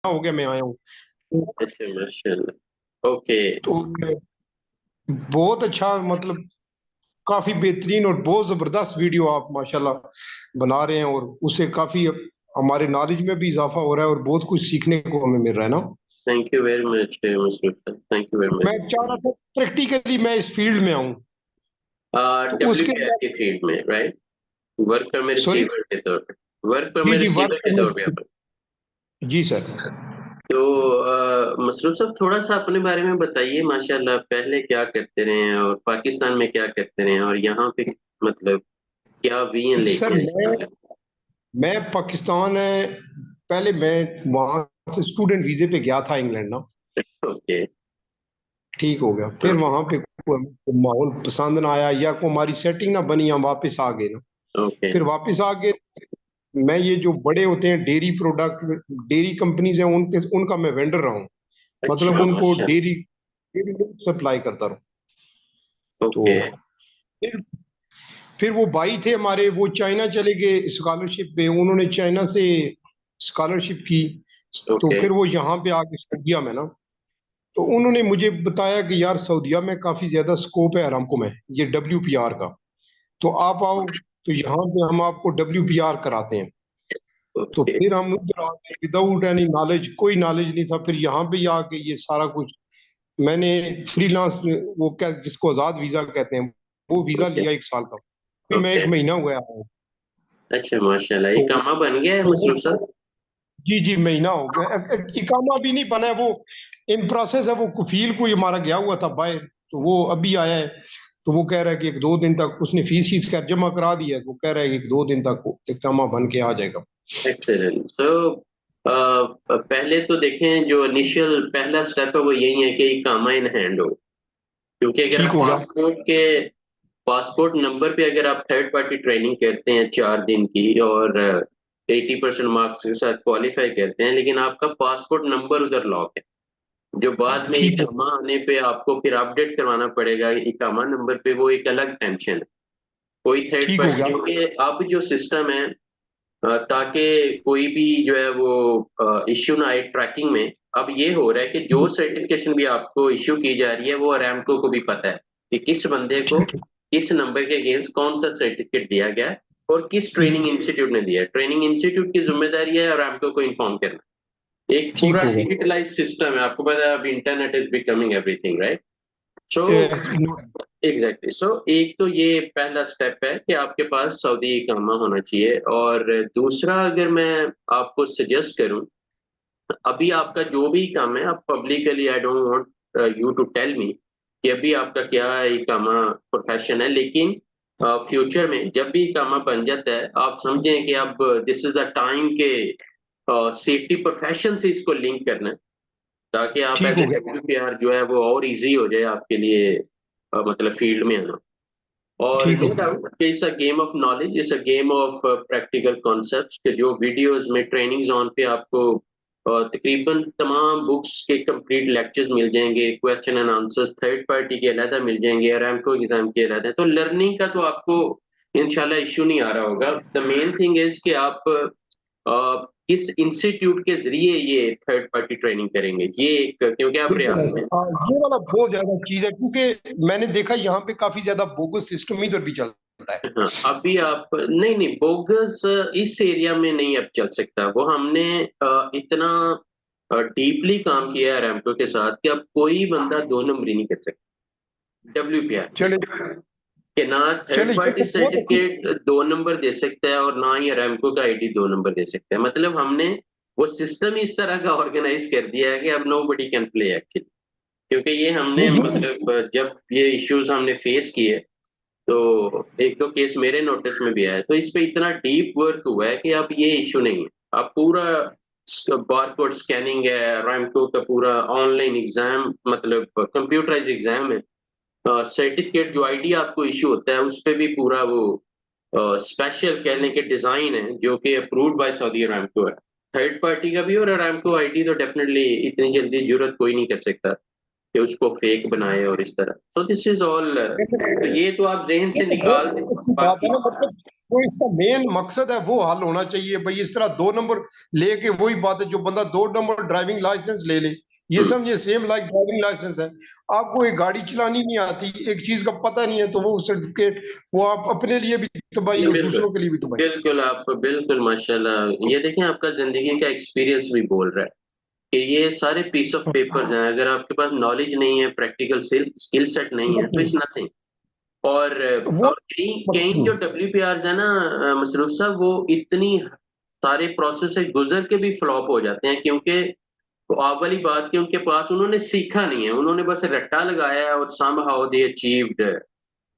हो गया मैं आया हूँ। अच्छा माशाल्लाह। ओके। तो बहुत अच्छा, मतलब काफी बेहतरीन और बहुत जबरदस्त वीडियो आप माशाल्लाह बना रहे हैं, और उससे काफी हमारे नॉलेज में भी इजाफा हो रहा है और बहुत कुछ सीखने को हमें मिल रहा है ना। Thank you very much Muslim sir, thank you very मैं मच। चाह रहा था प्रैक्टिकली मैं इस फील्ड में आऊँ, तो उसके डब्ल्यूपीआर लिए। की फील्ड में, right? Work permit sorry. Receiver के तौर पे, वर्क जी परमिट जी, वर्क रिसीवर के तौर पे परमिट। आप। जी सर। तो मसरूफ साहब, थोड़ा सा अपने बारे में बताइए। माशाल्लाह, पहले क्या करते रहे हैं और पाकिस्तान में क्या करते रहे हैं और यहाँ पे मतलब क्या विजन सर लेके आए मैं हैं? मैं पाकिस्तान पहले मैं वहां से स्टूडेंट वीजे पे गया था इंग्लैंड ना। ओके। ठीक हो गया, फिर वहां पे कोई माहौल पसंद ना आया या को हमारी सेटिंग ना बनी, हम वापस आ गए ना। ओके। फिर वापस आके मैं ये जो बड़े होते हैं डेयरी प्रोडक्ट, डेयरी कंपनीज हैं, उनके उनका मैं वेंडर रहा हूँ। मतलब अच्छा उनको माशा। डेयरी डेयरी सप्लाई करता रहा। तो ओके। फिर फिर वो भाई थे हमारे, वो चाइना चले गए स्कॉलरशिप पे, उन्होंने चाइना से स्कॉलरशिप की। तो ओके। फिर वो यहाँ पे आके सऊदीया में ना, तो उन्होंने मुझे बताया कि यार सऊदीया में काफी ज्यादा स्कोप है अरामको में, ये WPR का। तो आप आओ, तो यहाँ पे हम आपको WPR कराते हैं। तो ओके। फिर हम उधर आके विदाउट एनी नॉलेज, कोई नॉलेज नहीं था, फिर यहाँ पे ही आके ये सारा कुछ मैंने फ्रीलांस, वो क्या जिसको आजाद वीजा कहते हैं, वो वीजा ओके। लिया 1 साल का। अभी मैं ओके। 1 महीना हुआ आया हूँ। अच्छा माशाल्लाह, ये तो, कामा बन गया है तो मसरूफ साहब? जी जी, महीना हो गया। इकामा भी नहीं बना है, वो इन प्रोसेस है। वो कुफील कोई हमारा गया हुआ था बाहर, तो वो अभी आया है। तो वो कह रहा है कि 1-2 दिन तक उसने फीस शीस कर जमा करा दी है, तो वो कह रहा है कि 1-2 दिन तक वो इकामा बन के आ जाएगा। एक्सेलेंट। सो पहले तो देखें, जो इनिशियल पहला स्टेप है वो यही है कि कामा इन हैंड हो। क्योंकि अगर ठीक आप हो गया। पासपोर्ट नंबर पे अगर आप थर्ड पार्टी ट्रेनिंग करते हैं 4 दिन की और 80% मार्क्स के साथ क्वालिफाई करते हैं, लेकिन आपका पासपोर्ट नंबर उधर लॉक है, जो बाद में ठीक हो इकामा आने पे आपको फिर अपडेट करवाना पड़ेगा इकामा नंबर पे, वो एक अलग टेंशन है। कोई थर्ड ठीक हो पार्टी, गया। क्योंकि अब जो सिस्टम है, ताकि कोई भी जो है वो इश्यू ना आए ट्रैकिंग में। अब ये हो रहा है कि जो सर्टिफिकेशन भी आपको इश्यू की जा रही है वो अरामको को भी पता है कि किस बंदे को ठीक है। किस नंबर के अगेंस्ट कौन सा सर्टिफिकेट दिया गया है और किस ट्रेनिंग इंस्टीट्यूट ने दिया है। ट्रेनिंग इंस्टीट्यूट की जिम्मेदारी है अरामको को इन्फॉर्म करना। एक ठीक पूरा हो गया। डिजिटलाइज सिस्टम है, आपको पता है अब internet is becoming everything, right? So exactly. So एक तो ये पहला स्टेप है कि आपके पास सऊदी इकामा होना चाहिए। और दूसरा, अगर मैं आपको सजेस्ट करूं, अभी आपका जो भी काम है, आप publicly, I don't want you to tell me कि अभी आपका क्या इकामा प्रोफेशन है, लेकिन फ्यूचर में जब भी इकामा बन जाता है, आप समझें कि अब दिस इज द टाइम के सेफ्टी प्रोफेशन से इसको लिंक करना है, ताकि आप ठीक एज ए हो गया। WPR जो है वो और इजी हो जाए आपके लिए, मतलब फील्ड में आना। और ठीक हो नो गया। Doubt it's a game of knowledge, it's a game of practical concepts के जो वीडियोस में ट्रेनिंग जोन पे आपको तकरीबन तमाम बुक्स के कंप्लीट लेक्चर्स मिल जाएंगे, question and answers third party के अलहदा मिल जाएंगे, अरामको एग्जाम के अलहदा। तो लर्निंग का तो आपको इंशाल्लाह इश्यू नहीं आ रहा होगा। द मेन थिंग इज कि आप किस इंस्टीट्यूट के जरिए ये थर्ड पार्टी ट्रेनिंग करेंगे, ये एक, क्योंकि आप बिल्कुल रियाद ऐसा। में। हाँ, ये वाला बहुत ज्यादा चीज है, क्योंकि मैंने देखा यहाँ पे काफी ज्यादा बोगस सिस्टम इधर भी चलता है। हाँ, अभी आप नहीं नहीं, बोगस इस एरिया में नहीं अब चल सकता। वो हमने इतना डीपली काम किया है रैमको के साथ कि अब कोई बंदा दो नंबरी नहीं कर सकता। WPR चले के ना थर्ड चले, ये पार्टी तो बहुत अच्छी। सर्टिफिकेट 2 नंबर दे सकता है और ना ही रैमको का ID 2 नंबर दे सकता है। मतलब हमने वो सिस्टम इस तरह का ऑर्गेनाइज कर दिया है कि अब nobody can play actually. क्योंकि ये हमने नहीं ये तो मतलब जब ये इश्यूज हमने फेस किए, तो एक दो केस मेरे नोटिस में भी आया, तो इस पे इतना डीप वर्क हुआ है कि अब ये इश्यू नहीं है। अब पूरा बारकोड स्कैनिंग है, रैमको का पूरा ऑनलाइन एग्जाम, मतलब कंप्यूटराइज एग्जाम है। सर्टिफिकेट जो ID आपको इश्यू होता है उस पे भी पूरा वो स्पेशल कहने के डिजाइन है जो कि अप्रूव्ड बाय सऊदी अरामको है, थर्ड पार्टी का भी। और अरामको ID तो डेफिनेटली इतनी जल्दी जरूरत कोई नहीं कर सकता कि उसको फेक बनाए और इस तरह। So this is all. ये ये तो आप जहन से तो निकाल बहुत दें। अच्छी बात है बाकी ना, मतलब वो इसका मेन मकसद है, वो हल होना चाहिए भाई। इस तरह 2 नंबर लेके, वही बात है, जो बंदा 2 नंबर ड्राइविंग लाइसेंस ले ले, ये हम्म, समझे सेम लाइक ड्राइविंग लाइसेंस है। आपको एक गाड़ी चलानी नहीं आती, एक चीज का पता नहीं है, तो वो सर्टिफिकेट वो आप अपने लिए भी तबाही और बिल्कुल दूसरों के लिए भी तबाही। बिल्कुल, आप बिल्कुल माशाल्लाह, ये देखें आपका जिंदगी का एक्सपीरियंस भी बोल रहा है कि ये सारे पीस ऑफ पेपर्स हैं, अगर आपके पास नॉलेज नहीं है, प्रैक्टिकल स्किल सेट नहीं है, तो इट्स नथिंग। और वो कई कई मकसद नहीं। जो WPRs है ना, मसरूफ साहब, वो इतनी सारे प्रोसेस से गुजर के भी फ्लॉप हो जाते हैं, क्योंकि तो आप वाली बात कि उनके पास उन्होंने सीखा नहीं है, उन्होंने बस रट्टा लगाया है, और somehow they achieved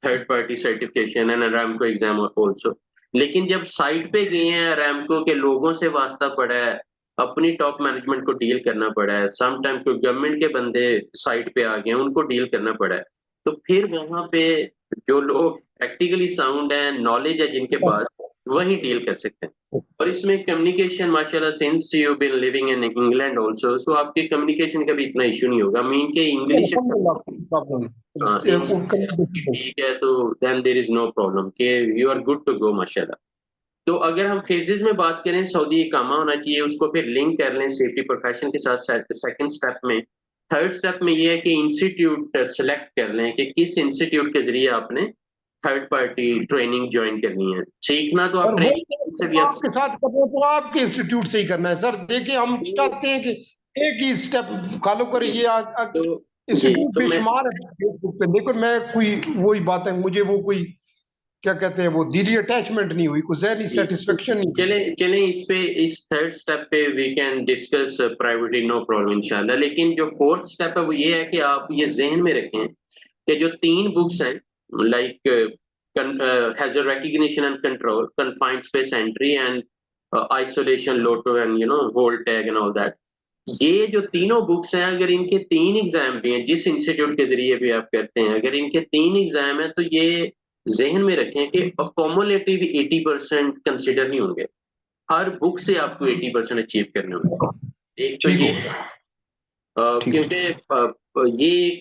third party certification and Aramco exam also. लेकिन जब साइट पे गए हैं, अरामको के लोगों से वास्ता पड़ा है, अपनी टॉप मैनेजमेंट को डील करना पड़ा है, सम टाइम कोई गवर्नमेंट के बंदे साइट पे आ गए हैं, उनको डील करना पड़ा है, तो फिर वहां पे जो लोग प्रैक्टिकली साउंड है, नॉलेज है जिनके पास, वही डील कर सकते हैं। और इसमें कम्युनिकेशन माशाल्लाह, since you been living in England also, so आपकी कम्युनिकेशन का भी इतना इशू नहीं होगा, मीन के इंग्लिश, अल्हम्दुलिल्लाह, कोई प्रॉब्लम नहीं। इससे वो आपकी ठीक है, तो then there is no problem, कि you are good to go माशाल्लाह। तो अगर हम फेजेस में बात करें, सऊदी इकामा होना चाहिए, उसको फिर लिंक कर लें सेफ्टी प्रोफेशन के साथ। सेकंड स्टेप में, थर्ड स्टेप में ये है कि इंस्टीट्यूट सेलेक्ट कर लें कि किस इंस्टीट्यूट के जरिए आपने थर्ड पार्टी ट्रेनिंग ज्वाइन करनी है। सीखना तो आप और वही ट्रेनिंग से भी आप आपके साथ करना तो आपके इंस्टीट्यूट से ही करना है सर। देखिए हम तो चाहते हैं कि एक ही स्टेप फॉलो करें। जी ये तो जी इंस्टीट्यूट तो मैं बेशुमार है फेसबुक पे, लेकिन मैं कोई, वही बात है, मुझे वो कोई क्या कहते हैं, वो दिली अटैचमेंट नहीं हुई, कोई ज़हनी जी सेटिस्फेक्शन नहीं हुई। चले चले इस पे, इस थर्ड स्टेप पे we can discuss privately, no problem इंशाल्लाह। लेकिन जो फोर्थ स्टेप है वो ये है कि आप ये जहन में रखें कि जो 3 बुक्स हैं, like hazard recognition and control, confined space entry and isolation, LOTO and hold tag and all that, ये जो तीनों बुक्स हैं, अगर इनके 3 एग्जाम भी हैं, जिस इंस्टीट्यूट के जरिए भी आप करते हैं, अगर इनके 3 एग्जाम हैं, तो ये जहन में रखें कि कॉमुलेटिव 80% कंसिडर नहीं होंगे, हर बुक से आपको 80% अचीव करने होंगे। एक तो ठीक ये हो गया। ठीक हो क्योंकि ये एक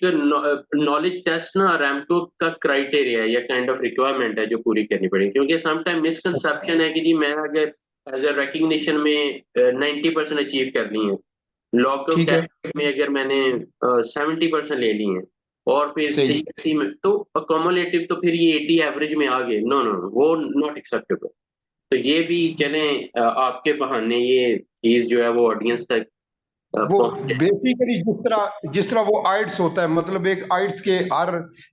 नॉलेज टेस्ट ना रैमको का क्राइटेरिया है या काइंड ऑफ रिक्वायरमेंट है जो पूरी करनी पड़ेगी, क्योंकि समटाइम मिसकंसेप्शन है कि जी मैं अगर एज अ रिकग्निशन में 90% अचीव कर ली है, लॉकअप ठीक है। कैट में अगर मैंने 70% ले ली है, और फिर सही। CSC में तो अकोमोलेटिव, तो फिर ये 80 एवरेज में आ गए, नो नो नो, वो नॉट एक्सेप्टेबल। तो ये भी चलें, आपके बहाने ये चीज जो है वो ऑडियंस तक वो पहुंचे। बेसिकली जिस तरह वो आइट्स होता है, मतलब एक आइट्स के हर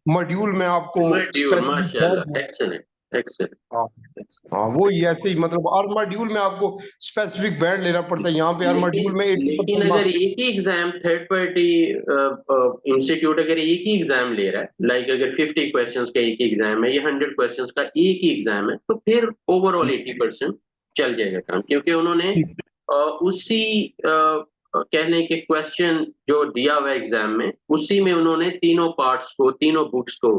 मॉड्यूल में आपको मॉड्यूल माशाल्लाह, स्पेसिफिक। एक्सेलेंट हाँ। हाँ, वो ही ऐसे ही, मतलब हर मॉड्यूल में आपको स्पेसिफिक बैंड लेना पड़ता है। यहाँ पे हर लेकिन मॉड्यूल में 80% लेकिन अगर मार्क्स। एक ही एग्जाम थर्ड पार्टी इंस्टीट्यूट अगर एक ही एग्जाम ले रहा है, लाइक अगर 50 क्वेश्चंस का एक ही एग्जाम है या 100 क्वेश्चंस का एक ही एग्जाम है, तो फिर ओवरऑल 80% चल जाएगा काम, क्योंकि उन्होंने उसी कहने के क्वेश्चन जो दिया हुआ एग्जाम में, उसी में उन्होंने तीनों पार्ट्स को, तीनों बुक्स को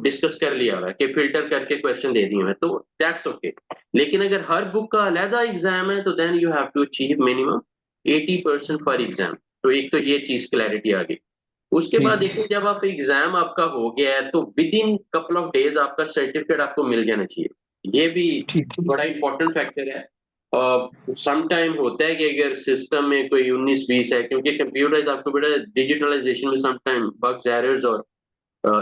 डिस्कस कर लिया हुआ है कि फिल्टर करके क्वेश्चन दे दिए हैं, तो दैट्स ओके। लेकिन अगर हर बुक का अलहदा एग्जाम है, तो then you have to achieve minimum 80% पर एग्जाम। तो एक तो ये चीज क्लैरिटी आ गई। उसके बाद ठीक। देखिए, जब आप एग्जाम आपका हो गया है, तो with in couple of days आपका सर्टिफिकेट आपको मिल जाना चाहिए, ये भी ठीक। बड़ा इंपॉर्टेंट फैक्टर है। सम टाइम होता है कि अगर सिस्टम में कोई 19-20 है, क्योंकि कंप्यूटर आपको बड़ा डिजिटलाइजेशन में सम टाइम बग्स, एरर्स और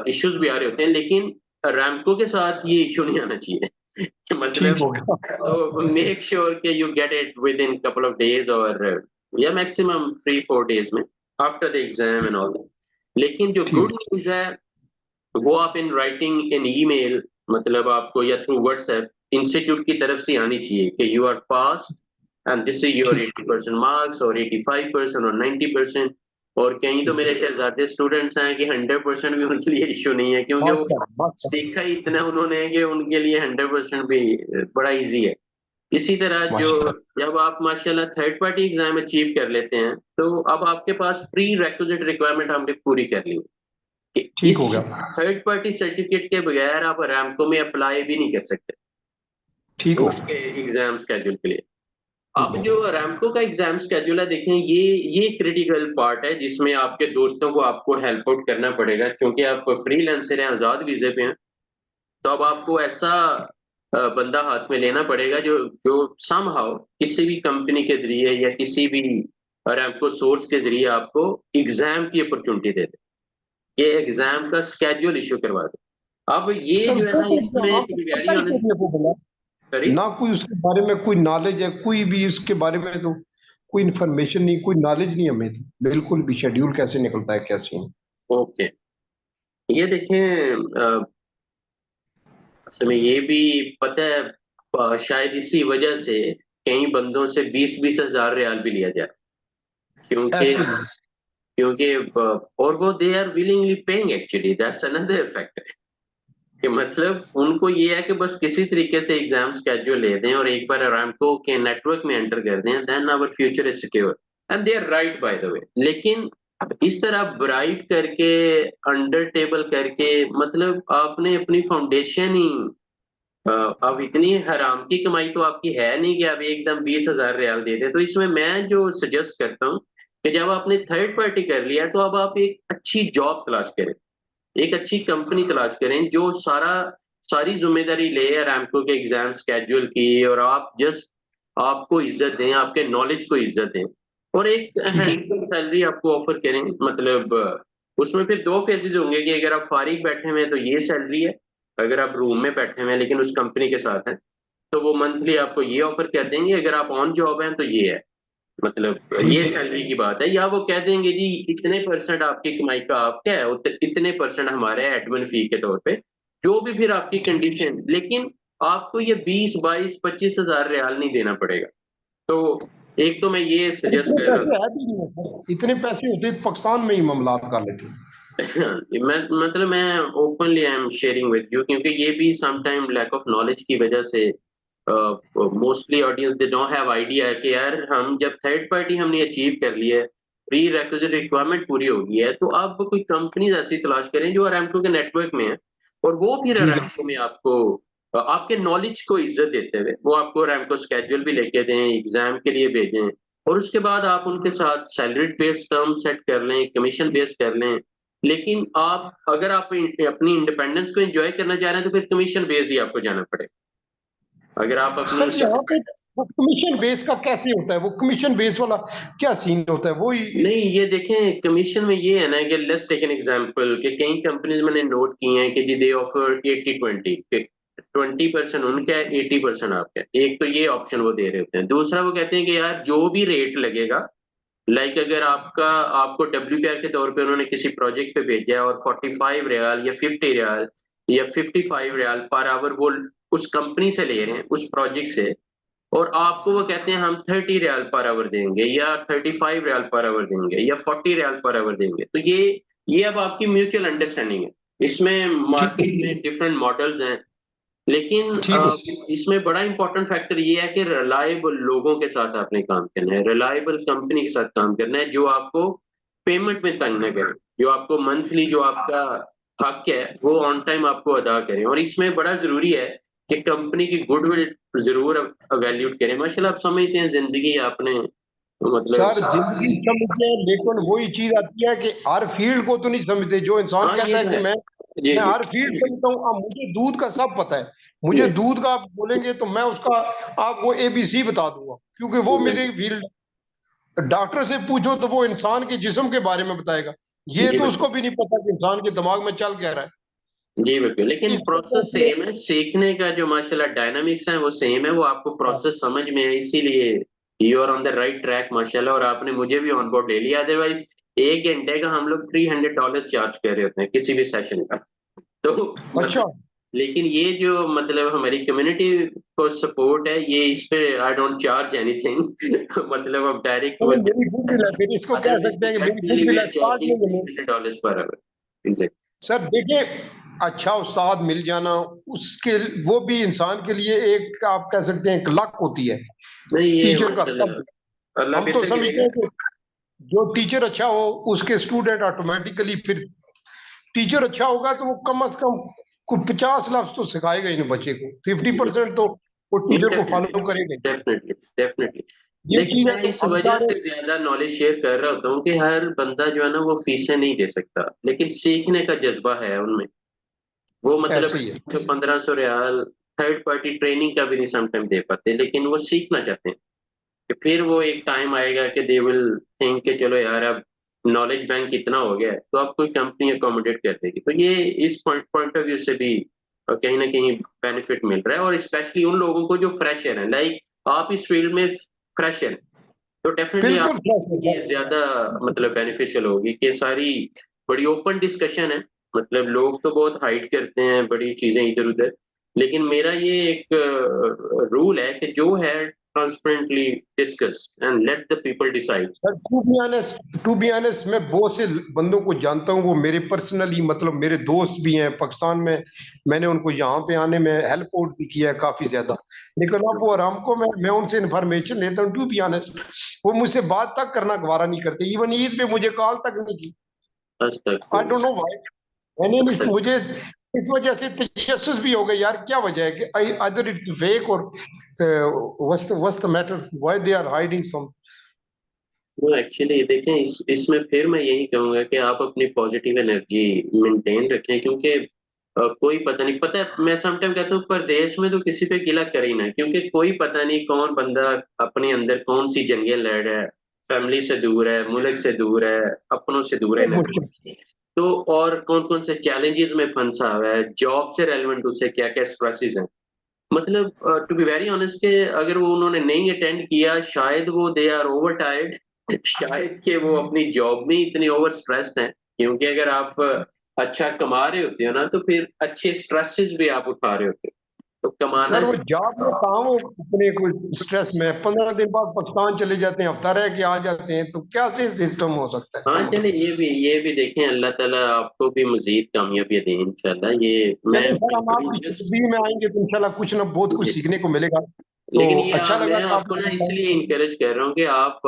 इश्यूज भी आ रहे होते हैं, लेकिन रैमको के साथ ये इशू नहीं आना चाहिए। ठीक मतलब हो गया। तो मेक श्योर कि you get it with in couple of days, और या मैक्सिमम 3-4 डेज में after the exam and all that. लेकिन जो ठीक। गुड न्यूज है, वो आप इन राइटिंग, इन ईमेल, मतलब आपको या थ्रू व्हाट्सएप इंस्टीट्यूट की तरफ से आनी चाहिए कि you are pass and this is your ठीक। 80% मार्क्स, और 85% और 90%। और कहीं तो ठीक। मेरे शहजादे स्टूडेंट्स हैं कि 100% भी उनके लिए इश्यू नहीं है, क्योंकि वो मास्टर मास्टर। सीखा ही इतना उन्होंने कि उनके लिए 100% भी बड़ा इजी है। इसी तरह जो, मास्टर। जब आप माशाल्लाह थर्ड पार्टी एग्जाम अचीव कर लेते हैं, तो अब आपके पास प्री रिक्विजिट रिक्वायरमेंट हमने पूरी कर ली कि ठीक इस हो गया। थर्ड पार्टी सर्टिफिकेट के बगैर आप रैमको में अप्लाई भी नहीं कर सकते ठीक हो उसके एग्जाम स्केड्यूल के लिए। ठीक अब हो जो गया। रैमको का एग्जाम स्केड्यूल है, देखें, ये क्रिटिकल पार्ट है जिसमें आपके दोस्तों को आपको हेल्प आउट करना पड़ेगा, क्योंकि आप फ्रीलांसर हैं, आजाद वीजे पे हैं। तो अब आपको ऐसा बंदा हाथ में लेना पड़ेगा जो जो समहाउ किसी भी कंपनी के जरिए या किसी भी रैमको सोर्स के जरिए आपको एग्जाम की अपॉर्चुनिटी दे दे, ये एग्जाम का स्केड्यूल इश्यू करवा दे। अब ये सर जो है वो ना, तो इसमें आपको टू बी पता वेरी ही ऑनेस्ट, नहीं है वो बोला, सॉरी। ना कोई उसके बारे में कोई नॉलेज है, कोई भी इसके बारे में तो कोई इन्फॉर्मेशन नहीं, कोई नॉलेज नहीं हमें तो, बिल्कुल भी शेड्यूल कैसे निकलता है क्या सीन। ओके, ये देखें, असल में ये भी पता है, शायद इसी वजह से कई बंदों से 20-20 हजार रियाल भी लिया जाए, क्योंकि ऐसे ही क्योंकि और वो they are willingly paying, actually that's another factor, कि मतलब उनको ये है कि बस किसी तरीके से एग्जाम स्केड्यूल ले दें और एक बार अरामको के नेटवर्क में एंटर कर दें, then our future is secure, and they are right by the way. लेकिन इस तरह ब्राइट करके, अंडर टेबल करके, मतलब आपने अपनी फाउंडेशन ही, अब इतनी हराम की कमाई तो आपकी है नहीं कि आप एकदम 20 हजार रियाल दे दें। तो इसमें मैं जो सजेस्ट करता हूँ कि जब आपने थर्ड पार्टी कर लिया तो अब आप एक अच्छी जॉब तलाश करें, एक अच्छी कंपनी तलाश करें जो सारी जिम्मेदारी ले अरामको के एग्जाम स्केड्यूल की, और आप जस्ट आपको इज्जत दें, आपके नॉलेज को इज्जत दें, और एक ठीक है। हैंडसम सैलरी आपको ऑफर करें। मतलब उसमें फिर दो फेजेस होंगे कि अगर आप फारिग बैठे हुए हैं तो ये सैलरी है, अगर आप रूम में बैठे हुए हैं लेकिन उस कंपनी के साथ हैं तो वो मंथली आपको ये ऑफर कर देंगे, अगर आप ऑन जॉब हैं तो ये है, मतलब ठीक ये है। सैलरी की बात है। या वो कह देंगे जी इतने परसेंट आपकी कमाई का आपका है, इतने परसेंट हमारे एडमिन फी के तौर पे, जो भी फिर आपकी कंडीशन, लेकिन आपको ये 20, 22, 25 हजार रियाल नहीं देना पड़ेगा। तो एक तो मैं ये और सजेस्ट इतने कर रहा पैसे है भी नहीं है सर, इतने पैसे होते तो पाकिस्तान में ही मामलात कर लेते। मैं मतलब मैं openly I am sharing with you, क्योंकि ये भी some time lack of knowledge की वजह से mostly audience they don't have idea कि यार हम जब थर्ड पार्टी हमने अचीव कर लिया है, प्री रेक्विजिट रिक्वायरमेंट पूरी हो गई है, तो अब कोई कंपनीज ऐसी तलाश करें जो अरामको के नेटवर्क में है, और वो फिर ठीक है। अरामको में आपको आपके नॉलेज को इज्जत देते हुए वो आपको अरामको स्केड्यूल भी लेके दें, एग्जाम के लिए भेजें, और उसके बाद आप उनके साथ सैलरी बेस्ड टर्म सेट कर लें, कमीशन बेस्ड कर लें। लेकिन आप अगर आप अपनी इंडिपेंडेंस को एंजॉय करना चाह रहे हैं तो फिर कमीशन बेस्ड ही आपको जाना पड़ेगा, अगर आप अपनी। सर यहाँ पे वो कमीशन बेस का कैसे होता है, वो कमीशन बेस वाला क्या सीन होता है वो ही। नहीं, ये देखें कमीशन में ये है ना कि लेट्स टेक एन एग्जांपल कि कई कंपनीज मैंने नोट की हैं कि जी दे ऑफर 80-20, 20% उनका है, 80% आपका है। एक तो ये ऑप्शन वो दे रहे होते हैं। दूसरा वो कहते हैं कि यार जो भी रेट लगेगा, लाइक अगर आपका आपको WPR के तौर पे उन्होंने किसी प्रोजेक्ट पे भेजा है और 45 रियाल या 50 रियाल या 55 रियाल पर आवर वो उस कंपनी से ले रहे हैं, उस प्रोजेक्ट से, और आपको वो कहते हैं हम 30 रियाल पर आवर देंगे या 35 रियाल पर आवर देंगे या 40 रियाल पर आवर देंगे, तो ये अब आपकी म्यूचुअल अंडरस्टैंडिंग है। इसमें ठीक मार्केट में डिफरेंट मॉडल्स हैं, लेकिन ठीक है। इसमें बड़ा इंपॉर्टेंट फैक्टर ये है कि रिलायबल लोगों के साथ आपने काम करना है, रिलायबल कंपनी के साथ काम करना है जो आपको पेमेंट में तंग न करे, जो आपको मंथली जो आपका हक है वो ऑन टाइम आपको अदा करें। और इसमें बड़ा जरूरी है कि कंपनी की गुडविल जरूर वैल्यूट करें। माशाल्लाह आप समझते हैं जिंदगी आपने सर मतलब। जिंदगी समझते हैं लेकिन वही चीज आती है कि हर फील्ड को तो नहीं समझते, जो इंसान हाँ ये कहता है तो कि है। जी मैं जी हर फील्ड समझता हूँ। अब मुझे दूध का सब पता है, मुझे जी दूध का आप बोलेंगे तो मैं उसका आपको ABC बता दूंगा, क्योंकि वो मेरी फील्ड। डॉक्टर से पूछो तो वो इंसान के जिस्म के बारे में बताएगा, ये जी तो बिल्कुल। उसको भी नहीं पता कि इंसान के दिमाग में चल क्या रहा जी बिल्कुल, है। लेकिन इस वजह प्रोसेस से सेम है, सीखने का जो माशाल्लाह डायनामिक्स है वो सेम है, वो आपको प्रोसेस समझ में है, इसीलिए you are on the right track माशाल्लाह। और आपने मुझे भी ऑन बोर्ड ले लिया, अदरवाइज 1 घंटे का हम लोग $300 चार्ज कर रहे होते हैं किसी भी सेशन का। तो अच्छा। मतलब, लेकिन ये जो मतलब हमारी कम्युनिटी को सपोर्ट है, ये इस पे आई डोंट चार्ज एनीथिंग मतलब अब डायरेक्ट चलो वो मेरी गुडविल है, फिर इसको कह सकते हैं कि मेरी अदरवाइज वी गुडविल है, आर स्टार्ट चार्जिंग में थ्री मिले। Hundred dollars per hour. Sir देखिए, अच्छा उस्ताद मिल जाना, उसके वो भी इंसान के लिए एक आप कह सकते हैं एक लक होती है, नहीं ये टीचर का तब। माशाल्लाह अल्लाह हम तो बेहतर समझते करेगा। हैं कि जो टीचर अच्छा हो उसके स्टूडेंट ऑटोमेटिकली, फिर टीचर अच्छा होगा तो वो कम से कम को 50 लफ्ज तो सिखाएगा ही नहीं बच्चे को, 50% तो वो टीचर को डेफिनेटली, फॉलो करेगा ही। Definitely, definitely. ये देखिए चीज है मैं तो इस हम वजह चाह रहे से ज्यादा नॉलेज शेयर कर रहा होता हूँ कि हर बंदा जो है ना वो फीसें नहीं दे सकता, लेकिन सीखने का जज्बा है उनमें। वो मतलब ऐसे ही है। जो 1500 रियाल थर्ड पार्टी ट्रेनिंग का भी नहीं समटाइम दे पाते, लेकिन वो सीखना चाहते हैं कि फिर वो एक टाइम आएगा कि दे विल थिंक कि चलो यार अब नॉलेज बैंक इतना हो गया है, तो अब कोई कंपनी अकोमोडेट कर देगी। तो ये इस पॉइंट ऑफ व्यू से भी कहीं ना कहीं बेनिफिट मिल रहा है, और स्पेशली उन लोगों को जो फ्रेशर है, लाइक आप इस फील्ड में फ्रेशर हैं, तो डेफिनेटली बिल्कुल आप ये ज्यादा मतलब बेनिफिशियल होगी कि सारी बड़ी ओपन डिस्कशन है। मतलब लोग तो बहुत हाइड करते हैं बड़ी चीजें इधर उधर, लेकिन मेरा ये एक रूल है कि जो है transparently discuss and let the people decide. Sir, to be honest मैं बहुत से बंदों को जानता हूँ, वो मेरे पर्सनली मतलब मेरे दोस्त भी हैं पाकिस्तान में। मैंने उनको यहाँ पे आने में हेल्प आउट भी किया है काफी ज्यादा। लेकिन अब वो अरामको में मैं उनसे इन्फॉर्मेशन लेता हूँ, टू बी ऑनेस्ट वो मुझसे बात तक करना गवारा नहीं करते। इवन ईद पे मुझे कॉल तक नहीं की। आज तक आई डोंट नो व्हाई। मैंने नहीं, मुझे इस वजह से तजस्सुस भी हो गया यार, क्या वजह है कि अदर इट्स फेक और what's the matter, why they are hiding some. वो एक्चुअली देखें, इसमें फिर मैं यही कहूंगा कि आप अपनी पॉजिटिव एनर्जी मेंटेन रखें, क्योंकि कोई पता नहीं, पता है मैं समटाइम कहता हूँ परदेश में तो किसी पे गिला कर ही ना, क्योंकि कोई पता नहीं कौन बंदा अपने अंदर कौन सी जंगें लड़ रहा है, फैमिली से दूर है, मुल्क से दूर है, अपनों से दूर है एनर्जी। तो और कौन कौन से चैलेंजेस में फंसा हुआ है, जॉब से रेलेवेंट उसे क्या क्या स्ट्रेसेस हैं। मतलब टू बी वेरी ऑनेस्ट के अगर वो उन्होंने नहीं अटेंड किया, शायद वो दे आर ओवर टायर्ड, शायद कि वो अपनी जॉब में इतने ओवर स्ट्रेस्ड हैं, क्योंकि अगर आप अच्छा कमा रहे होते हो ना, तो फिर अच्छे स्ट्रेसेस भी आप उठा रहे होते हो, तो कमाना सर वो जॉब में काम हो अपने को स्ट्रेस में 15 दिन बाद पाकिस्तान चले जाते हैं, हफ्ता रह के आ जाते हैं, तो क्या से सिस्टम हो सकता है? हाँ चले, ये भी देखें, अल्लाह ताला आपको भी मजीद कामयाबी दे इंशाल्लाह। ये मैं चलिए सर, हम बिल्कुल आपकी just तस्वीर में आएंगे तो इंशाल्लाह कुछ ना बहुत कुछ सीखने को मिलेगा। तो लेकिन ये अच्छा मैं लगा था आपको ना आपको। इसलिए इनकरेज कर रहा हूँ कि आप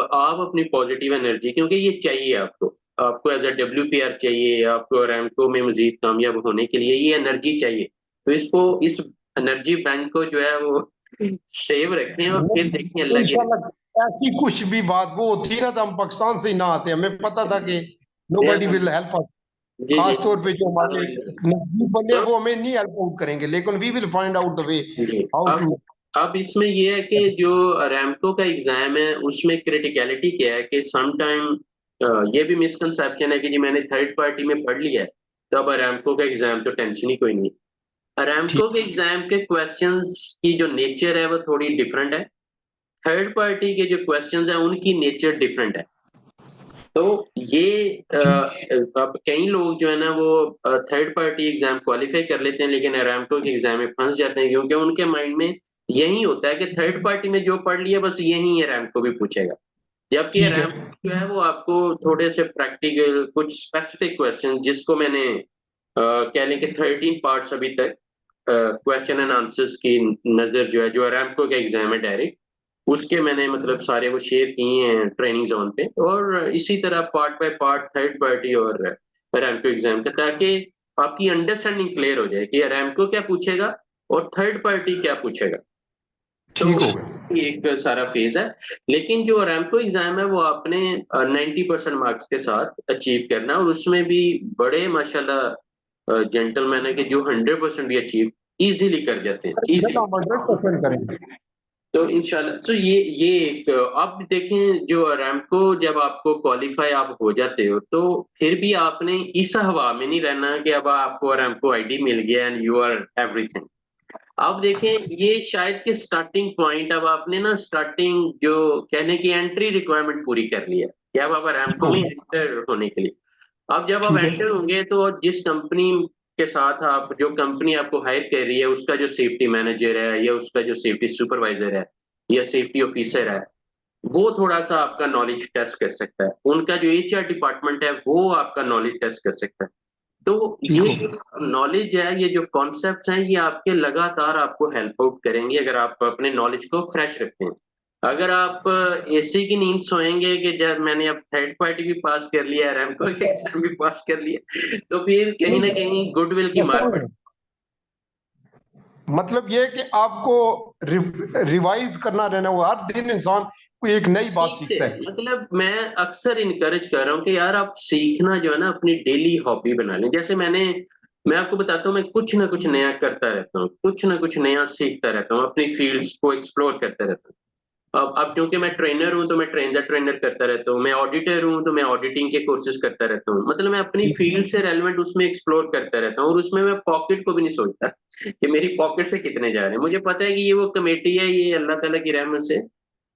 अपनी पॉजिटिव एनर्जी, क्योंकि ये चाहिए आपको, आपको एज अ WPR चाहिए, आपको रैमको में मजीद कामयाब होने के लिए ये एनर्जी चाहिए। तो इसको, इस एनर्जी बैंक को जो है वो सेव रखें, और फिर देखें अल्लाह की। इंशाल्लाह ऐसी कुछ भी बात वो होती ना तो हम पाकिस्तान से ही ना आते, हमें पता था कि या नोबडी विल हेल्प अस। जी जी खास तौर पे जो हमारे अल्हम्दुलिल्लाह। नजदीक बंदे हैं तो वो हमें नहीं हेल्प आउट करेंगे, लेकिन we will find out the way जी, हाउ अब टू। अब इसमें ये है कि जो रैमको का एग्जाम है उसमें क्रिटिकलिटी क्या है कि सम टाइम ये भी मिसकंसेप्शन है कि जी मैंने थर्ड पार्टी में पढ़ लिया है, तो अब रैमको का एग्जाम तो टेंशन ही कोई नहीं। रैमको के एग्जाम के क्वेश्चंस की जो नेचर है वो थोड़ी डिफरेंट है, थर्ड पार्टी के जो क्वेश्चंस है उनकी नेचर डिफरेंट है। तो ये अब कई लोग जो है ना वो थर्ड पार्टी एग्जाम क्वालिफाई कर लेते हैं, लेकिन अरामको के एग्जाम में फंस जाते हैं, क्योंकि उनके माइंड में यही होता है कि थर्ड पार्टी में जो पढ़ लिया बस यही अरामको भी पूछेगा। जबकि ठीक है। अरामको जो है वो आपको थोड़े से प्रैक्टिकल कुछ स्पेसिफिक क्वेश्चन, जिसको मैंने कह लें कि 13 पार्ट्स अभी तक क्वेश्चन एंड आंसर्स की नजर जो है, जो अरामको का एग्जाम है डायरेक्ट, उसके मैंने मतलब सारे वो शेयर किए हैं ट्रेनिंग जोन पे, और इसी तरह part by part third party और रैमको एग्जाम का, ताकि आपकी अंडरस्टैंडिंग क्लियर हो जाए कि रैमको क्या पूछेगा और थर्ड पार्टी क्या पूछेगा। तो ठीक हो गया। ये एक सारा फेज है। लेकिन जो रैमको एग्जाम है वो आपने 90% मार्क्स के साथ अचीव करना है, और उसमें भी बड़े माशाल्लाह जेंटलमैन है कि जो 100% भी अचीव इजीली कर जाते हैं, चलो इजीली। हम 100% करेंगे। तो इंशाल्लाह, तो ये एक, आप देखें जो अरामको, जब आपको क्वालिफाई आप हो जाते हो, तो फिर भी आपने इस हवा में नहीं रहना कि अब आपको अरामको ID मिल गया एंड यू आर एवरीथिंग। अब देखें, ये शायद कि स्टार्टिंग पॉइंट, अब आपने ना स्टार्टिंग जो कहने की एंट्री रिक्वायरमेंट पूरी कर लिया कि अब आप ठीक अरामको हो में गया। एंटर होने के लिए। अब जब आप ठीक है। एंटर होंगे तो जिस कंपनी के साथ आप, जो कंपनी आपको हायर कर रही है, उसका जो सेफ्टी मैनेजर है या उसका जो सेफ्टी सुपरवाइजर है या सेफ्टी ऑफिसर है, वो थोड़ा सा आपका नॉलेज टेस्ट कर सकता है। उनका जो HR डिपार्टमेंट है वो आपका नॉलेज टेस्ट कर सकता है। तो ठीक ये हो जो गया। नॉलेज है, ये जो कॉन्सेप्ट हैं, ये आपके लगातार आपको हेल्प आउट करेंगे अगर आप अपने नॉलेज को फ्रेश रखते हैं। अगर आप ऐसी की नींद सोएंगे कि जब मैंने अब थर्ड पार्टी भी पास कर लिया, रैमको के एग्जाम भी पास कर लिया, तो फिर कहीं ना कहीं गुडविल की मैं मार समझ पड़े। रहा हूँ। मतलब ये है कि आपको रिवाइज करना रहना, वो हर दिन इंसान कोई एक नई बात सीखते सीखता है। मतलब मैं अक्सर इनकरेज कर रहा हूँ कि यार आप सीखना जो है ना अपनी डेली हॉबी बना लें। जैसे मैंने मैं आपको बताता हूँ, मैं कुछ ना कुछ नया करता रहता हूँ, कुछ ना कुछ नया सीखता रहता हूँ, अपनी फील्ड्स को एक्सप्लोर करता रहता हूँ। अब क्योंकि मैं ट्रेनर हूँ तो मैं ट्रेनर करता रहता हूँ, मैं ऑडिटर हूँ तो मैं ऑडिटिंग के कोर्सेज करता रहता हूँ। मतलब मैं अपनी फील्ड से रेलेवेंट उसमें एक्सप्लोर करता रहता हूँ, और उसमें मैं पॉकेट को भी नहीं सोचता कि मेरी पॉकेट से कितने जा रहे हैं। मुझे पता है कि ये वो कमेटी है, ये अल्लाह ताला की रहमत से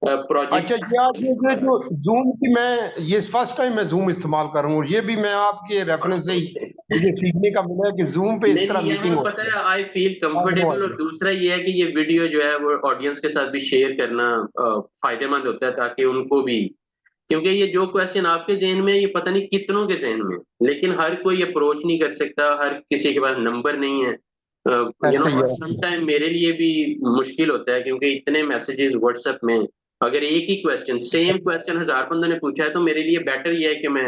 अच्छा, प्रोजेक्ट। ये आप ये जो जूम की, मैं ये फर्स्ट टाइम मैं जूम इस्तेमाल कर रहा हूँ, और ये भी मैं आपके रेफरेंस से ही मुझे सीखने का मिला है कि जूम पे नहीं इस तरह नहीं, यहाँ मीटिंग पता होती है। है आई फील कंफर्टेबल, और दूसरा ये है कि ये वीडियो जो है वो ऑडियंस के साथ भी शेयर करना फायदेमंद होता है, ताकि उनको भी, क्योंकि ये जो क्वेश्चन आपके ज़हन में है, ये पता नहीं कितनों के ज़हन में है, लेकिन हर कोई अप्रोच नहीं कर सकता, हर किसी के पास नंबर नहीं है। ऐसा ही और है। सम टाइम मेरे लिए भी मुश्किल होता है, क्योंकि इतने मैसेजेस व्हाट्सएप में, अगर एक ही क्वेश्चन, सेम क्वेश्चन 1000 बंदों ने पूछा है, तो मेरे लिए बेटर ये है कि मैं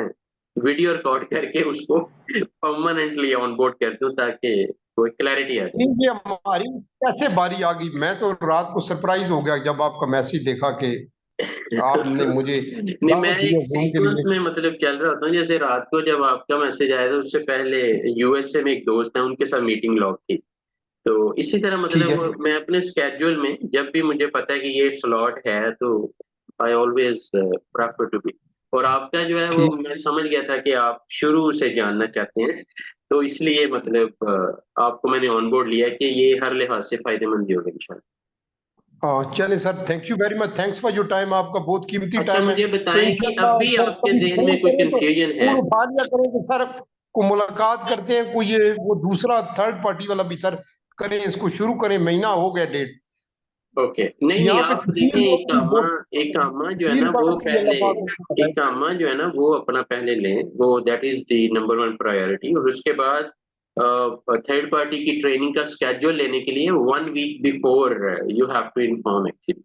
वीडियो रिकॉर्ड करके उसको परमानेंटली ऑन बोर्ड कर दूं, ताकि कोई क्लैरिटी आ जाए। नहीं, ये हमारी कैसे बारी आ गई, मैं तो रात को सरप्राइज हो गया जब आपका मैसेज देखा कि आपने मुझे नहीं, मैं दावत दी एक है जूम के सीक्वेंस लिए। में मतलब चल रहा होता हूँ, जैसे रात को जब आपका मैसेज आया था, उससे पहले यूएसए में एक दोस्त है, उनके साथ मीटिंग लॉक थी। तो इसी तरह ठीक है। मतलब मैं अपने स्केड्यूल में जब भी मुझे पता है कि ये स्लॉट है, तो I always prefer to be. और आपका जो है वो ठीक। मैं समझ गया था कि आप शुरू से जानना चाहते हैं, तो इसलिए मतलब आपको मैंने ऑन बोर्ड लिया कि ये हर लिहाज से फायदेमंद ही होगा इंशाल्लाह। हाँ, चलिए sir, thank you very much, thanks for your time, आपका बहुत कीमती अच्छा, टाइम है। मुझे तो बताएं कि अब इंशाल्लाह भी सर आपके कभी ज़हन फोन में कोई करें तो कंफ्यूजन है? फोन उठा लिया करें कि सर को मुलाकात करते हैं, कोई ये वो दूसरा थर्ड पार्टी वाला भी सर करें, इसको शुरू करें, महीना हो गया डेट। ओके, तो नहीं नहीं, यहाँ पे आप कबीर देखें, लोग भी बहुत एक कामा जो है कबीर ना वो बात की पहले, अल्लाह पाक ने बताई। एक कामा जो है ना वो अपना पहले लें, वो that is the number one priority. और उसके बाद थर्ड पार्टी की ट्रेनिंग का स्केड्यूल लेने के लिए 1 week before you have to inform actually,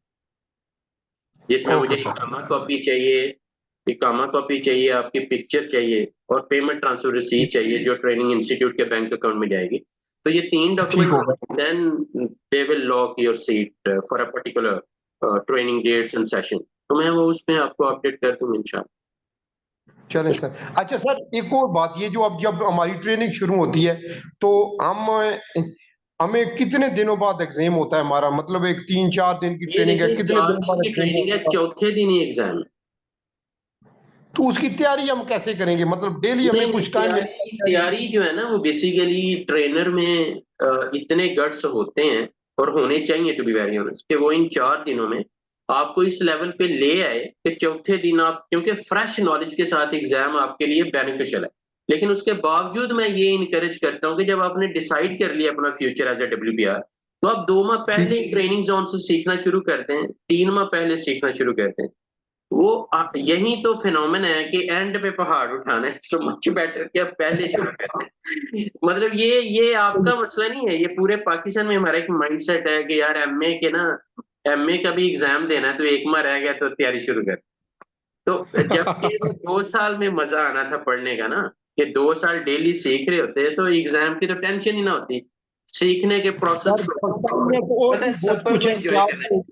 जिसमें मुझे ओके सर। इकामा कॉपी चाहिए, इकामा कॉपी चाहिए, आपकी पिक्चर चाहिए, और पेमेंट ट्रांसफर रिसीट चाहिए, जो ट्रेनिंग इंस्टीट्यूट के बैंक अकाउंट में जाएगी। तो ये 3 ठीक डॉक्यूमेंट, होगा। Then they will lock your seat for a particular training dates and session. तो मैं वो उसमें आपको अपडेट कर दूंगा इंशाल्लाह। चलें सर। अच्छा सर, एक और बात, ये जो अब जब हमारी ट्रेनिंग शुरू होती है तो हम हमें कितने दिनों बाद एग्जाम होता है हमारा, मतलब एक 3-4 दिन की ये ट्रेनिंग है, देखिए, कितने 4 दिनों दिन बाद की एग्जाम ट्रेनिंग है, होगा? चौथे दिन ही एग्जाम है। तो उसकी तैयारी हम कैसे करेंगे, मतलब डेली नहीं हमें नहीं, कुछ टाइम मिलेगा तैयारी तैयारी के तैयारी लिए? जो है ना वो बेसिकली ट्रेनर में इतने गट्स होते हैं, और होने चाहिए टू बी वेरी ऑनेस्ट, कि वो इन 4 दिनों में आपको इस लेवल पे ले आए कि चौथे दिन आप, क्योंकि फ्रेश नॉलेज के साथ एग्जाम आपके लिए बेनिफिशियल है। लेकिन उसके बावजूद मैं ये इनकरेज करता हूँ कि जब आपने डिसाइड कर लिया अपना फ्यूचर एज ए WPR, तो आप 2 माह ठीक। पहले ट्रेनिंग जोन से सीखना शुरू करते हैं, 3 माह पहले सीखना शुरू करते हैं। वो यही तो फिनोमेना है कि एंड पे पहाड़ उठाना है, सो मच बेटर कि आप पहले शुरू करते हैं। मतलब ये आपका मसला नहीं है, ये पूरे पाकिस्तान में हमारा एक माइंडसेट है कि यार एमए के ना, एमए का भी एग्जाम देना है, तो 1 माह रह गया तो तैयारी शुरू कर। तो जबकि वो 2 साल में मजा आना था पढ़ने का ना, कि 2 साल डेली सीख रहे होते तो एग्जाम की तो टेंशन ही ना होती, सीखने के सर प्रोसेस पाकिस्तान में तो और पता भी है, बहुत सफर कुछ को है कि एंजॉय करना है।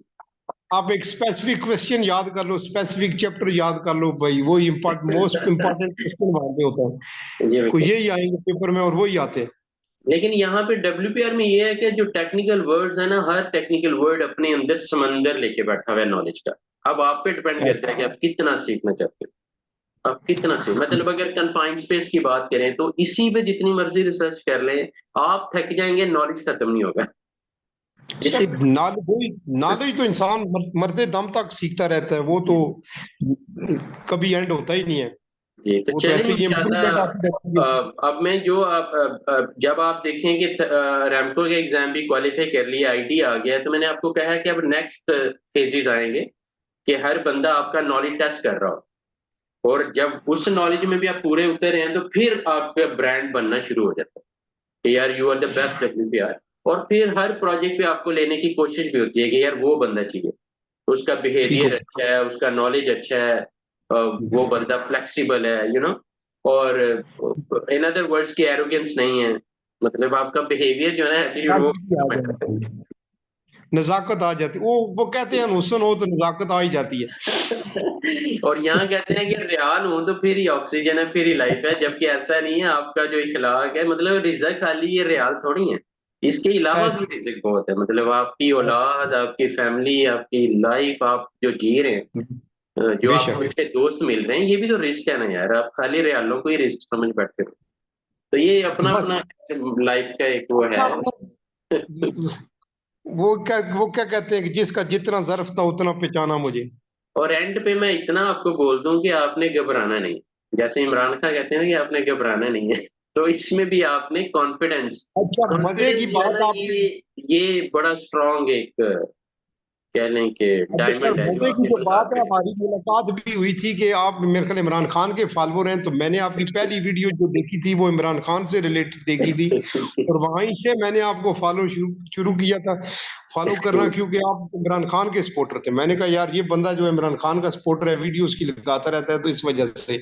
आप एक स्पेसिफिक क्वेश्चन याद कर लो, स्पेसिफिक चैप्टर याद कर लो भाई, वो मोस्ट इम्पोर्टेंट क्वेश्चन वहां पे होता है, ये को बिल्कुल। यही आएंगे पेपर में और वही आते हैं। लेकिन यहाँ पे WPR में ये है कि जो टेक्निकल वर्ड्स है ना, हर टेक्निकल वर्ड अपने अंदर समंदर लेके बैठा हुआ है नॉलेज का। अब आप पे डिपेंड करता है कि आप कितना सीखना चाहते हो, आप कितना सीख, मतलब अगर कन्फाइंड स्पेस की बात करें तो इसी पे जितनी मर्जी रिसर्च कर लें, आप थक जाएंगे, नॉलेज खत्म नहीं होगा। इसी सर नॉलेज तो इंसान मरते दम तक सीखता रहता है, वो तो कभी एंड होता ही नहीं है। जी, तो वो तो चलें ऐसे ही इम्प्रूवमेंट इंशाल्लाह। आती रहती है। अब मैं जो आप जब आप देखें कि रैमको के एग्जाम भी क्वालिफाई कर लिया, आईटी आ गया, तो मैंने आपको कहा कि अब नेक्स्ट फेजेस आएंगे कि हर बंदा आपका नॉलेज टेस्ट कर रहा हो, और जब उस नॉलेज में भी आप पूरे उतरे हैं, तो फिर आपका ब्रांड बनना शुरू हो जाता है कि यार you are the best WPR। और फिर हर प्रोजेक्ट पे आपको लेने की कोशिश भी होती है कि यार वो बंदा चाहिए, उसका ठीक बिहेवियर हो। अच्छा है, उसका नॉलेज अच्छा है, वो बंदा फ्लेक्सिबल है, और इन अदर वर्ड्स की एरोगेंस नहीं है, मतलब आपका बिहेवियर जो है ना, एटीट्यूड, वो कैपेसिटी आ जानी चाहिए। नजाकत आ जाती, वो कहते हैं हुस्न हो तो नजाकत आ ही जाती है। और यहाँ कहते हैं कि रियाल हो तो फिर ही ऑक्सीजन है, फिर ही लाइफ है, जबकि ऐसा नहीं है। आपका जो इखलाक है, मतलब रिज़्क खाली ये रियाल थोड़ी है, इसके अलावा भी ऐसे रिज़्क बहुत है। मतलब आपकी औलाद, आपकी फैमिली, आपकी लाइफ, आप जो जी रहे हैं, जो आपको बेशक। अच्छे दोस्त मिल रहे हैं, ये भी तो रिस्क है ना यार। आप खाली रियालों को ही रिस्क समझ बैठे हो। तो ये अपना बस अपना लाइफ का एक वो अपना है। अपना वो क्या कहते हैं कि जिसका जितना ज़र्फ था उतना पहचाना मुझे। और एंड पे मैं इतना आपको बोल दूं कि आपने घबराना नहीं। जैसे इमरान खान कहते हैं ना कि आपने घबराना नहीं है, तो इसमें भी आपने कॉन्फिडेंस, अच्छा, मजे की कॉन्फिडेंस जो है बात ना, आपने, ये बड़ा स्ट्रांग एक कह लें कि अच्छा सर, डायमंड है जो मजे की आपके जो बात साथ है, है। हमारी मुलाकात भी हुई थी कि आप मेरे ख्याल इमरान खान के फॉलोअर हैं, तो मैंने आपकी पहली वीडियो जो देखी थी वो इमरान खान से रिलेटेड देखी थी, और वहीं से मैंने आपको फॉलो शुरू शुरू किया था, फॉलो करना, क्योंकि आप इमरान खान के सपोर्टर थे। मैंने कहा यार ये बंदा जो इमरान खान का सपोर्टर है, वीडियो उसकी लगाता रहता है, तो इस वजह से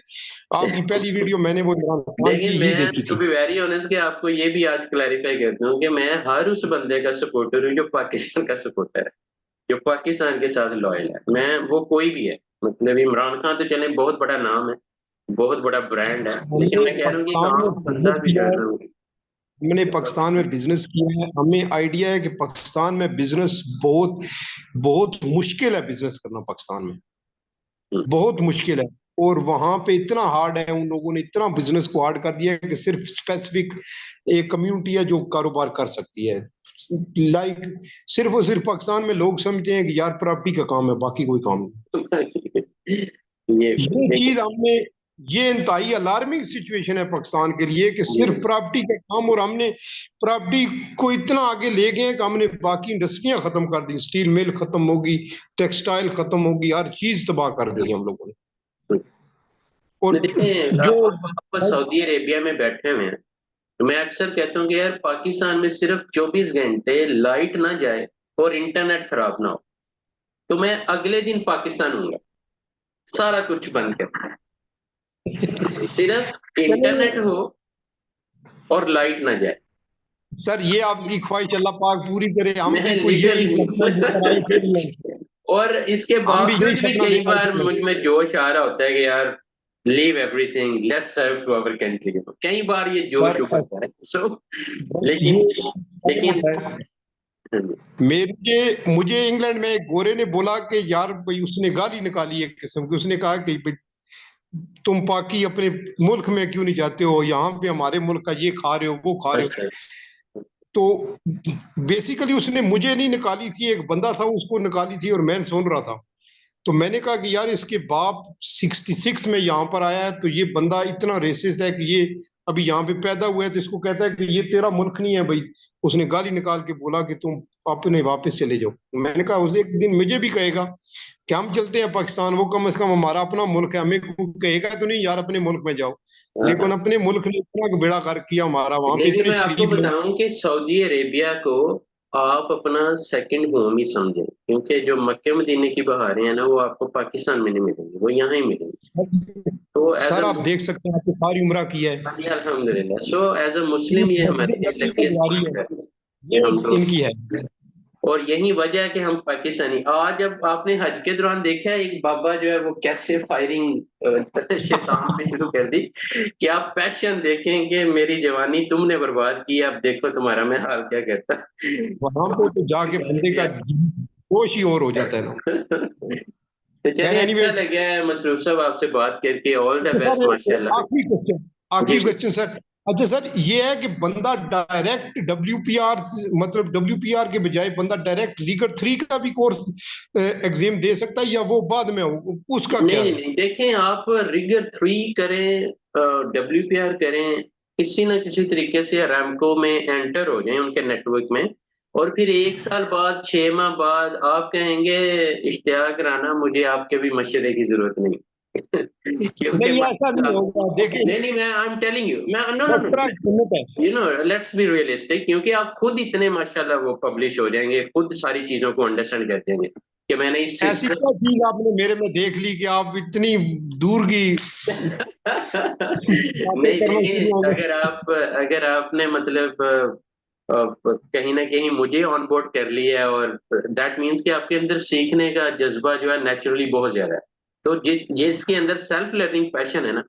आपकी पहली वीडियो मैंने वो इमरान खान देखिए, की ही मैं देखी टू थी। बी वेरी ऑनेस्ट कि आपको ये भी आज क्लैरिफाई करता हूँ कि मैं हर उस बंदे का सपोर्टर हूँ जो पाकिस्तान का सपोर्टर है, जो पाकिस्तान के साथ लॉयल है। मैं वो कोई भी है, मतलब इमरान खान तो चले बहुत बड़ा नाम है, बहुत बड़ा ब्रांड है, लेकिन हमने मैं कह रहा हूँ कि एक पाकिस्तान में आम बंदा बिजनेस भी जो किया है है, ना, हमने पाकिस्तान में बिजनेस किया है, हमें आइडिया है कि पाकिस्तान में बिजनेस बहुत बहुत मुश्किल है, बिजनेस करना पाकिस्तान में बहुत मुश्किल है। और वहां पे इतना हार्ड है, उन लोगों ने इतना बिजनेस को हार्ड कर दिया है कि सिर्फ स्पेसिफिक एक कम्युनिटी है जो कारोबार कर सकती है। लाइक सिर्फ और सिर्फ पाकिस्तान में लोग समझते हैं कि यार प्रॉपर्टी का काम है, बाकी कोई काम नहीं। ये ये देखिए, चीज हमने, ये इंतहाई अलार्मिंग सिचुएशन है पाकिस्तान के लिए कि ये सिर्फ प्रॉपर्टी का काम, और हमने प्रॉपर्टी को इतना आगे ले गए हैं कि हमने बाकी इंडस्ट्रियां खत्म कर दी, स्टील मिल खत्म होगी, टेक्सटाइल खत्म होगी, हर चीज तबाह कर दी है हम लोगों ने। और देखिए, जो आप सऊदी अरेबिया में बैठे हुए हैं, तो मैं अक्सर कहता हूँ कि यार पाकिस्तान में सिर्फ 24 घंटे लाइट ना जाए और इंटरनेट खराब ना हो, तो मैं अगले दिन पाकिस्तान हूँगा, सारा कुछ बंद कर, सिर्फ चलिए इंटरनेट हो और लाइट ना जाए। सर, ये आपकी ख्वाहिश अल्लाह पाक पूरी करे, हम मैं भी कोई यही लिटरली सपना लेकर आए थे, और इसके हम भी यही बावजूद भी सपना कई लेकर आए बार थे। मुझ में जोश आ रहा होता है कि यार leave everything, let's serve to our country. कई बार ये जोश सर उभरता है, सो ये लेकिन लेकिन बात है, मेरे मुझे इंग्लैंड में एक गोरे ने बोला कि यार भाई, उसने गाली निकाली एक किस्म की, उसने कहा कि भाई तुम पाकि अपने मुल्क में क्यों नहीं जाते हो, यहाँ पे हमारे मुल्क का ये खा रहे हो, वो खा रहे हो। अच्छा, तो बेसिकली उसने मुझे नहीं निकाली थी, एक बंदा था उसको निकाली थी, और मैं सुन रहा था। तो मैंने कहा कि यार इसके बाप 66 में यहाँ पर आया है, तो ये बंदा इतना रेसिस्ट है कि ये अभी यहाँ पे पैदा हुआ है, तो इसको कहता है कि ये तेरा मुल्क नहीं है भाई। उसने गाली निकाल के बोला कि तुम अपने वापस चले जाओ। मैंने कहा उसे एक दिन मुझे भी कहेगा कि हम चलते हैं पाकिस्तान, वो कम से कम हमारा अपना मुल्क है, हमें कोई कहेगा तो नहीं यार अपने मुल्क में जाओ। लेकिन हाँ। अपने मुल्क ने इतना बेड़ा गर्क किया हमारा, वहां पे देखिए, इतने मैं आपको शरीफ लोग। बताऊं कि सऊदी अरेबिया को आप अपना सेकंड होम ही समझें, क्योंकि जो मक्के मदीने की बहारें हैं ना, वो आपको पाकिस्तान में नहीं मिलेंगी, वो यहाँ ही मिलेंगी। तो एज सर अ आप देख सकते हैं, आपने सारी उम्र किया है, अल्हम्दुलिल्लाह, सो एज अ ये मुस्लिम ये हमारे मस्जिद लिए नबी को लकीस्ट जारी है, पॉइंट है कि ये हम तो, इनकी है। और यही वजह है कि हम पाकिस्तानी। आज जब आपने हज के दौरान देखा है एक बाबा जो है वो कैसे फायरिंग शैतान पे शुरू कर दी, कि आप पैशन देखें कि मेरी जवानी तुमने बर्बाद की, अब देखो तुम्हारा मैं हाल क्या करता। वहां पे तो जाके बंदे का जोश ही और हो जाता है ना। तो खैर चलिए, अच्छा एनीवेज, लगा है मसरूफ साहब आपसे बात करके, ऑल द अच्छा बेस्ट, सर माशाल्लाह। आखिरी क्वेश्चन, जी आखिरी जी। Question sir. अच्छा सर, ये है कि बंदा डायरेक्ट WPR, मतलब WPR के बजाय बंदा डायरेक्ट रीगर 3 का भी कोर्स एग्जाम दे सकता है, या वो बाद में हो, उसका नहीं क्या नहीं है? नहीं, देखें, आप रिगर 3 करें, WPR करें, किसी ना किसी तरीके से अरामको में एंटर हो जाएं उनके नेटवर्क में, और फिर 1 साल बाद, 6 माह बाद आप कहेंगे इश्तियाक राना मुझे आपके भी मशवरे की जरूरत नहीं। क्योंकि नहीं ऐसा नहीं होगा, देखिए नहीं नहीं, मैं आई एम टेलिंग यू, मैं नो नो नो, मशवरा एक सुन्नत है। You know, let's be realistic, क्योंकि आप खुद इतने माशाल्लाह वो पब्लिश हो जाएंगे, खुद सारी चीजों को अंडरस्टैंड कर जाएंगे कि मैंने इस ऐसी सिस्टम क्या चीज आपने मेरे में देख ली कि आप इतनी दूर की बातें नहीं करना देखिए, शुरू हो गए? अगर आपने मतलब कहीं ना कहीं मुझे ऑन बोर्ड कर लिया है, और दैट मीन्स कि आपके अंदर सीखने का जज्बा जो है नेचुरली बहुत ज्यादा है। तो जिसके अंदर सेल्फ लर्निंग पैशन है ना,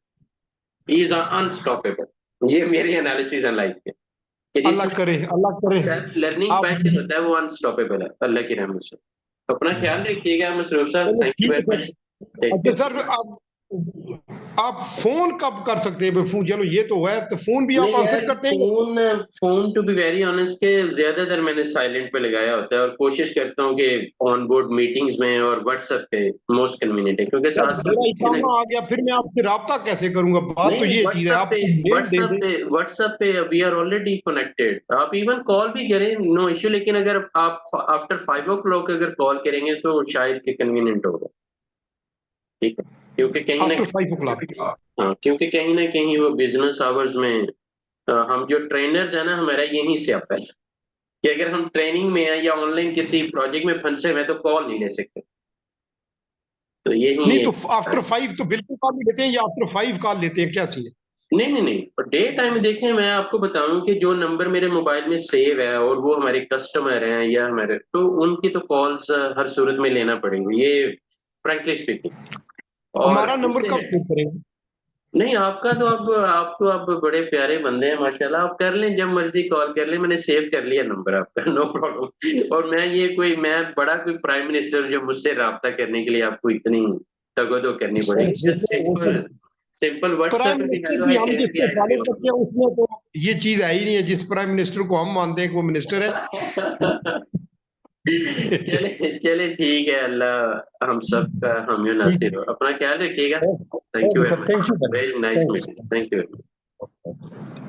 इज अनस्टॉपेबल। ये मेरी एनालिसिस है लाइफ के, कि अल्लाह जिसमें करे, अल्लाह करे। सेल्फ लर्निंग आप पैशन होता है वो अनस्टॉपेबल है, अल्लाह की रहमत से। अपना ख्याल रखिएगा मसरूफ साहब, चलो थैंक यू ठीक है वेरी सर। मच। टेक अच्छा केयर। सर, आप फोन कब कर सकते हैं? फोन चलो ये तो है, तो फोन भी आप नहीं आंसर यार, करते हैं? Phone phone to be very honest के ज्यादातर मैंने साइलेंट पे लगाया होता है, और कोशिश करता हूँ कि ऑन बोर्ड मीटिंग्स में और व्हाट्सएप पे मोस्ट कन्वीनियंट है, क्योंकि यार साथ साथ मेरा किसी इकामा ना, आ गया, फिर मैं आपसे राब्ता कैसे करूंगा? बात तो नहीं ये चीज है, आप मेल दे दें। व्हाट्सएप पे वी आर ऑलरेडी कनेक्टेड। आप इवन कॉल भी करें, नो इश्यू, लेकिन अगर आप आफ्टर 5 o'clock अगर कॉल करेंगे तो शायद के कन्वीनियंट होगा। ठीक है, क्योंकि कहीं ना आफ्टर 5 o'clock। हाँ, क्योंकि कहीं ना कहीं वो बिजनेस आवर्स में हम जो ट्रेनर्स है ना, हमारा यहीं से आता है कि अगर हम ट्रेनिंग में है या ऑनलाइन किसी प्रोजेक्ट में फंसे हुए हैं, तो कॉल नहीं ले सकते। तो यही नहीं है। तो आफ्टर 5 तो बिल्कुल कॉल नहीं लेते हैं, या आफ्टर 5 कॉल लेते हैं, क्या सीन है? नहीं नहीं नहीं, डे टाइम देखें, मैं आपको बताऊं कि जो नंबर मेरे मोबाइल में सेव है और वो हमारे कस्टमर हैं या हमारे, तो उनकी तो कॉल्स हर सूरत में लेना पड़ेंगे, ये फ्रैंकली स्पीकिंग। और हमारा नंबर उससे कब है, सेव करेंगे? नहीं आपका तो अब आप तो अब बड़े प्यारे बंदे हैं माशाल्लाह, आप कर लें जब मर्जी कॉल कर लें, मैंने सेव कर लिया नंबर आपका। No problem. और मैं बड़ा कोई प्राइम मिनिस्टर जो मुझसे राब्ता करने के लिए आपको इतनी तगदो करनी सर पड़ेगी, जस्ट देखो वो तो सिंपल सिंपल व्हाट्सएप प्राइम पे भी मिनिस्टर हेलो भी हाय हम कह जिससे के आई फॉलो हो। करते हैं उसमें तो ये चीज है ही नहीं है। जिस प्राइम मिनिस्टर को हम मानते हैं कि वो मिनिस्टर है। चले चले ठीक है, अल्लाह हम सब का हम ठीक नासिर हो। अपना ख्याल रखिएगा। है। Thank you okay very sir, much. Thank you very nice meeting. Sir. Thank you.